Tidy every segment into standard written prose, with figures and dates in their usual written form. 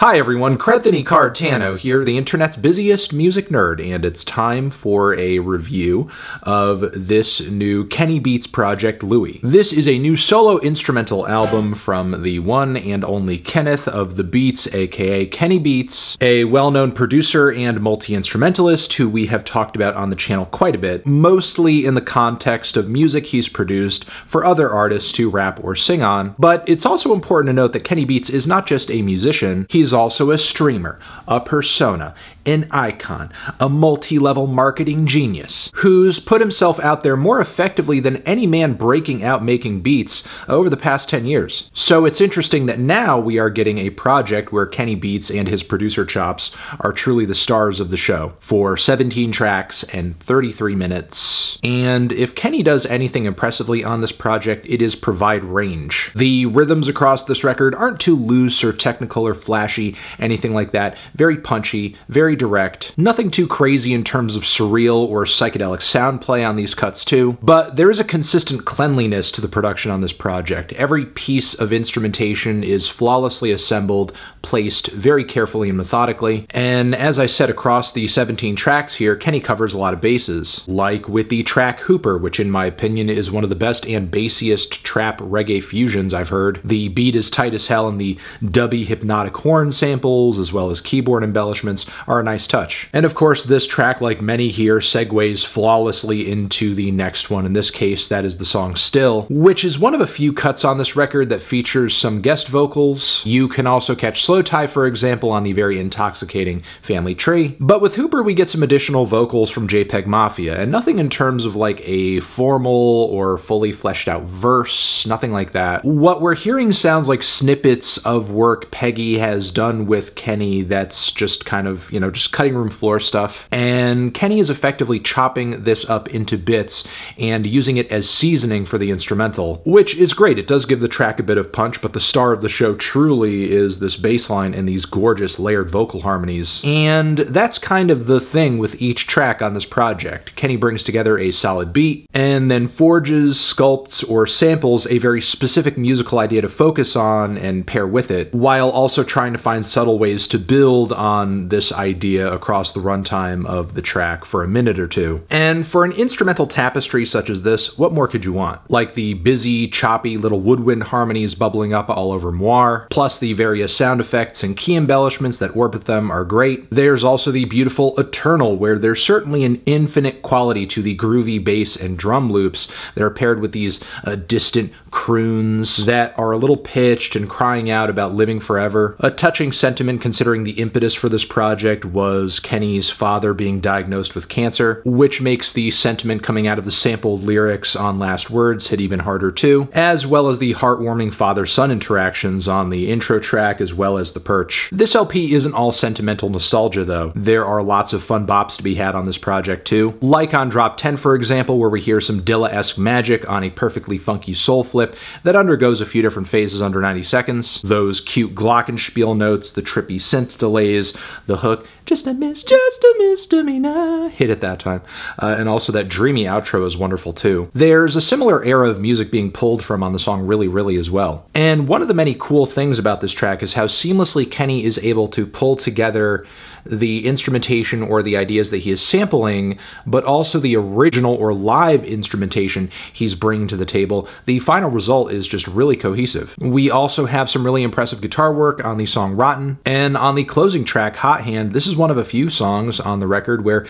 Hi everyone, Anthony Cardtano here, the internet's busiest music nerd, and it's time for a review of this new Kenny Beats project, Louie. This is a new solo instrumental album from the one and only Kenneth of the Beats, aka Kenny Beats, a well-known producer and multi-instrumentalist who we have talked about on the channel quite a bit, mostly in the context of music he's produced for other artists to rap or sing on. But it's also important to note that Kenny Beats is not just a musician, he's also a streamer, a persona, an icon, a multi-level marketing genius, who's put himself out there more effectively than any man breaking out making beats over the past 10 years. So it's interesting that now we are getting a project where Kenny Beats and his producer chops are truly the stars of the show, for 17 tracks and 33 minutes. And if Kenny does anything impressively on this project, it is provide range. The rhythms across this record aren't too loose or technical or flashy, anything like that. Very punchy, very direct. Nothing too crazy in terms of surreal or psychedelic sound play on these cuts too, but there is a consistent cleanliness to the production on this project. Every piece of instrumentation is flawlessly assembled, placed very carefully and methodically, and as I said, across the 17 tracks here, Kenny covers a lot of bases, like with the track Hooper, which in my opinion is one of the best and bassiest trap reggae fusions I've heard. The beat is tight as hell, and the dubby hypnotic horn samples, as well as keyboard embellishments, are a nice touch. And of course, this track, like many here, segues flawlessly into the next one. In this case, that is the song Still, which is one of a few cuts on this record that features some guest vocals. You can also catch Slowthai, for example, on the very intoxicating Family Tree. But with Hooper, we get some additional vocals from JPEG Mafia, and nothing in terms of like a formal or fully fleshed out verse, nothing like that. What we're hearing sounds like snippets of work Peggy has done with Kenny that's just kind of, just cutting room floor stuff. And Kenny is effectively chopping this up into bits and using it as seasoning for the instrumental, which is great. It does give the track a bit of punch, but the star of the show truly is this bass line and these gorgeous layered vocal harmonies. And that's kind of the thing with each track on this project. Kenny brings together a solid beat and then forges, sculpts, or samples a very specific musical idea to focus on and pair with it, while also trying to find subtle ways to build on this idea across the runtime of the track for a minute or two. And for an instrumental tapestry such as this, what more could you want? Like the busy, choppy little woodwind harmonies bubbling up all over Moir, plus the various sound effects and key embellishments that orbit them are great. There's also the beautiful Eternal, where there's certainly an infinite quality to the groovy bass and drum loops that are paired with these distant croons that are a little pitched and crying out about living forever. A touching sentiment considering the impetus for this project was Kenny's father being diagnosed with cancer, which makes the sentiment coming out of the sampled lyrics on Last Words hit even harder too, as well as the heartwarming father-son interactions on the intro track as well as the perch. This LP isn't all sentimental nostalgia though. There are lots of fun bops to be had on this project too, like on Drop 10 for example, where we hear some Dilla-esque magic on a perfectly funky soul flip that undergoes a few different phases under 90 seconds. Those cute glockenspiel notes, the trippy synth delays, the hook, just a misdemeanor, hit at that time. And also that dreamy outro is wonderful too. There's a similar era of music being pulled from on the song Really Really as well. And one of the many cool things about this track is how seamlessly Kenny is able to pull together the instrumentation or the ideas that he is sampling, but also the original or live instrumentation he's bringing to the table. The final result is just really cohesive. We also have some really impressive guitar work on the song Rotten, and on the closing track, Hot Hand, this is one of a few songs on the record where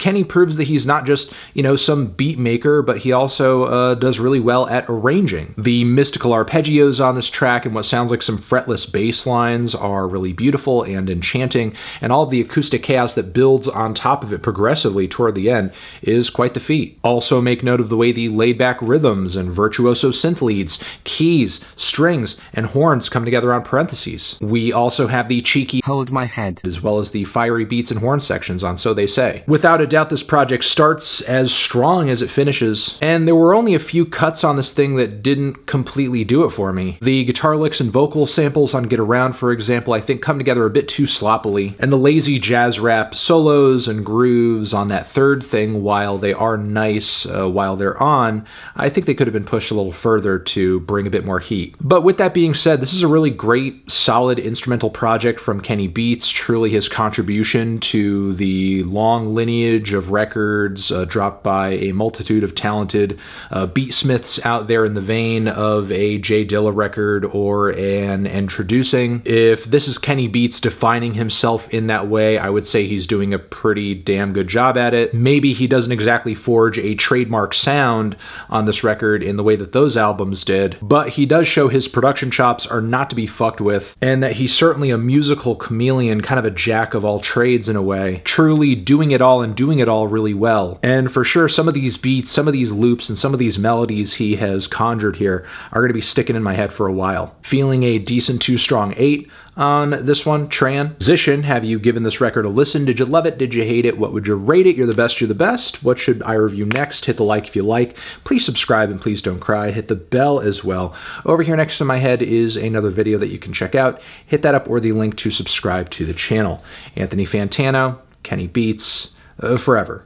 Kenny proves that he's not just, some beat maker, but he also does really well at arranging. The mystical arpeggios on this track and what sounds like some fretless bass lines are really beautiful and enchanting, and all of the acoustic chaos that builds on top of it progressively toward the end is quite the feat. Also make note of the way the laid-back rhythms and virtuoso synth leads, keys, strings, and horns come together on parentheses. We also have the cheeky Hold My Head, as well as the fiery beats and horn sections on So They Say. Without a doubt, this project starts as strong as it finishes, and there were only a few cuts on this thing that didn't completely do it for me. The guitar licks and vocal samples on Get Around, for example, I think come together a bit too sloppily, and the lazy jazz rap solos and grooves on that third thing, while they are nice while they're on, I think they could have been pushed a little further. further to bring a bit more heat. But with that being said, this is a really great, solid instrumental project from Kenny Beats. Truly his contribution to the long lineage of records dropped by a multitude of talented beatsmiths out there in the vein of a Jay Dilla record or an Introducing. If this is Kenny Beats defining himself in that way, I would say he's doing a pretty damn good job at it. Maybe he doesn't exactly forge a trademark sound on this record in the way that those albums did, but he does show his production chops are not to be fucked with, and that he's certainly a musical chameleon, kind of a jack of all trades in a way, truly doing it all and doing it all really well. And for sure, some of these beats, some of these loops, and some of these melodies he has conjured here are going to be sticking in my head for a while. Feeling a decent 2 strong 8 on this one. Transition, have you given this record a listen? Did you love it? Did you hate it? What would you rate it? You're the best, you're the best. What should I review next? Hit the like if you like. Please subscribe and please don't cry. Hit the bell as well. Over here next to my head is another video that you can check out. Hit that up or the link to subscribe to the channel. Anthony Fantano, Kenny Beats, forever.